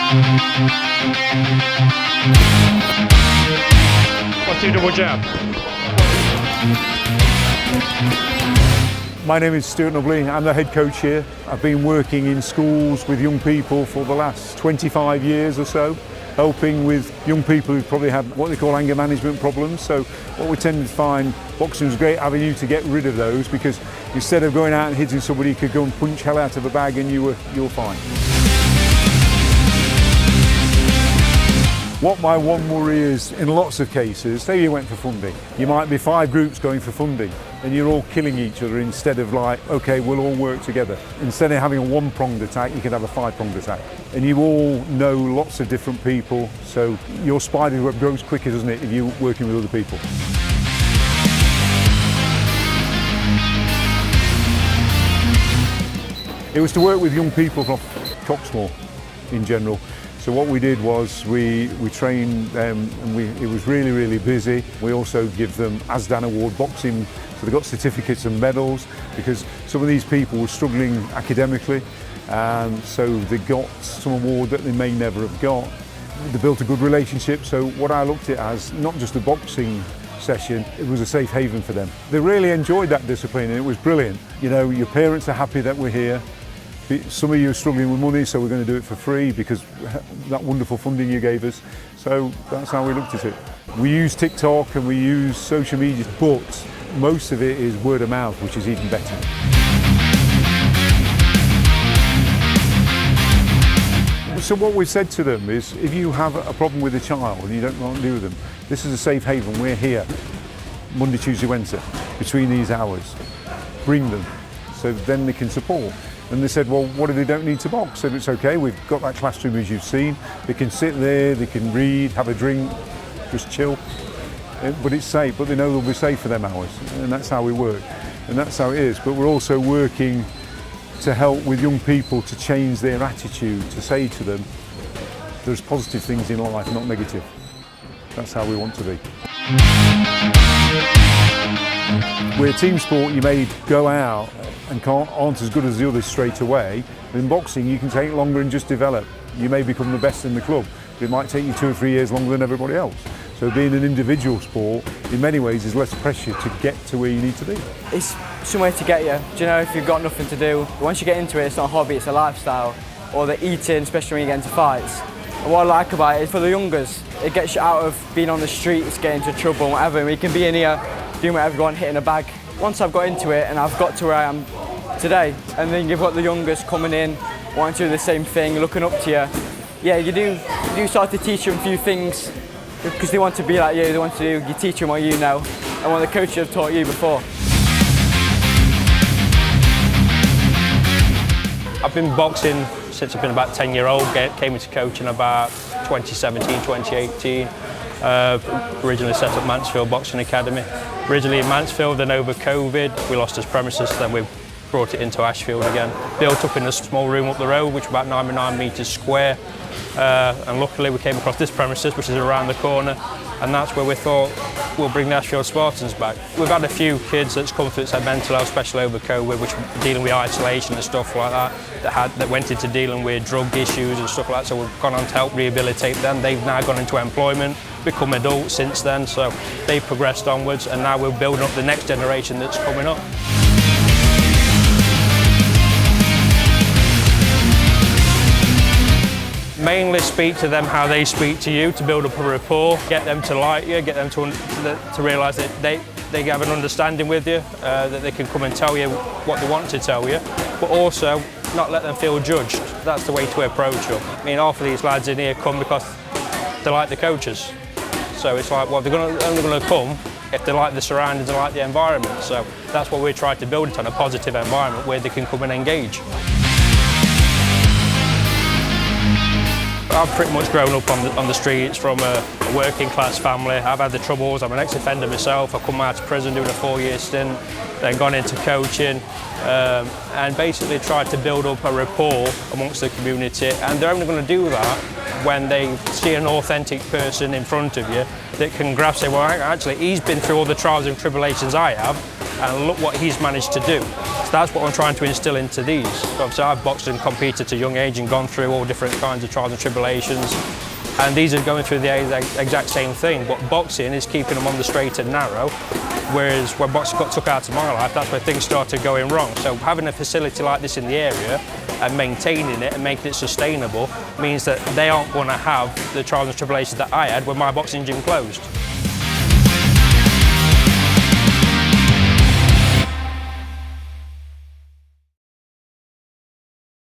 1-2 double jab. My name is Stuart Nubley. I'm the head coach here. I've been working in schools with young people for the last 25 years or so, helping with young people who probably have what they call anger management problems. So what we tend to find, boxing is a great avenue to get rid of those, because instead of going out and hitting somebody, you could go and punch hell out of a bag and you're fine. What my one worry is, in lots of cases, say you went for funding, you might be 5 groups going for funding and you're all killing each other, instead of like, okay, we'll all work together. Instead of having a 1-pronged attack, you could have a 5-pronged attack. And you all know lots of different people, so your spider web grows quicker, doesn't it, if you're working with other people. It was to work with young people from Coxmore in general. So what we did was we trained them, and it was really, really busy. We also give them ASDAN Award boxing, so they got certificates and medals, because some of these people were struggling academically, so they got some award that they may never have got. They built a good relationship, so what I looked at as not just a boxing session, it was a safe haven for them. They really enjoyed that discipline, and it was brilliant. You know, your parents are happy that we're here. Some of you are struggling with money, so we're going to do it for free because that wonderful funding you gave us. So that's how we looked at it. We use TikTok and we use social media, but most of it is word of mouth, which is even better. So what we've said to them is, if you have a problem with a child and you don't know what to do with them, this is a safe haven. We're here Monday, Tuesday, Wednesday, between these hours. Bring them, so then they can support. And they said, well, what if they don't need to box? I said, it's okay, we've got that classroom as you've seen. They can sit there, they can read, have a drink, just chill. But it's safe, but they know they'll be safe for them hours. And that's how we work. And that's how it is. But we're also working to help with young people to change their attitude, to say to them, there's positive things in life, not negative. That's how we want to be. We're a team sport. You may go out and aren't as good as the others straight away. But in boxing, you can take longer and just develop. You may become the best in the club, but it might take you 2 or 3 years longer than everybody else. So being an individual sport, in many ways, is less pressure to get to where you need to be. It's somewhere to get you. Do you know, if you've got nothing to do, once you get into it, it's not a hobby, it's a lifestyle. Or the eating, especially when you get into fights. And what I like about it is for the youngers, it gets you out of being on the streets, getting into trouble and whatever. And we can be in here doing whatever you want, hitting a bag. Once I've got into it and I've got to where I am today, and then you've got the youngers coming in, wanting to do the same thing, looking up to you. Yeah, you do start to teach them a few things, because they want to be like you, they want to do, you teach them what you know, and what the coaches have taught you before. I've been boxing since I've been about 10-year-old, came into coaching about 2017, 2018. Originally set up Ashfield Boxing Academy. Originally in Mansfield, then over COVID, we lost his premises, then we brought it into Ashfield again. Built up in a small room up the road, which was about 9 metres square. And luckily we came across this premises, which is around the corner, and that's where we thought we'll bring the Ashfield Spartans back. We've had a few kids that's come through that mental health, especially over COVID, which were dealing with isolation and stuff like that, that went into dealing with drug issues and stuff like that, so we've gone on to help rehabilitate them. They've now gone into employment, become adults since then, so they've progressed onwards, and now we're building up the next generation that's coming up. Mainly speak to them how they speak to you, to build up a rapport, get them to like you, get them to realise that they have an understanding with you, that they can come and tell you what they want to tell you, but also not let them feel judged. That's the way to approach them. I mean, half of these lads in here come because they like the coaches. So it's like, well, they're only going to come if they like the surroundings and like the environment. So that's what we're trying to build it on, a positive environment where they can come and engage. I've pretty much grown up on the streets from a working class family. I've had the troubles, I'm an ex-offender myself. I've come out of prison doing a 4-year stint, then gone into coaching, and basically tried to build up a rapport amongst the community. And they're only going to do that when they see an authentic person in front of you that can grasp, say, well, actually, he's been through all the trials and tribulations I have, and look what he's managed to do. So that's what I'm trying to instill into these. So obviously I've boxed and competed at a young age and gone through all different kinds of trials and tribulations. And these are going through the exact same thing, but boxing is keeping them on the straight and narrow, whereas when boxing got took out of my life, that's where things started going wrong. So having a facility like this in the area and maintaining it and making it sustainable means that they aren't going to have the trials and tribulations that I had when my boxing gym closed.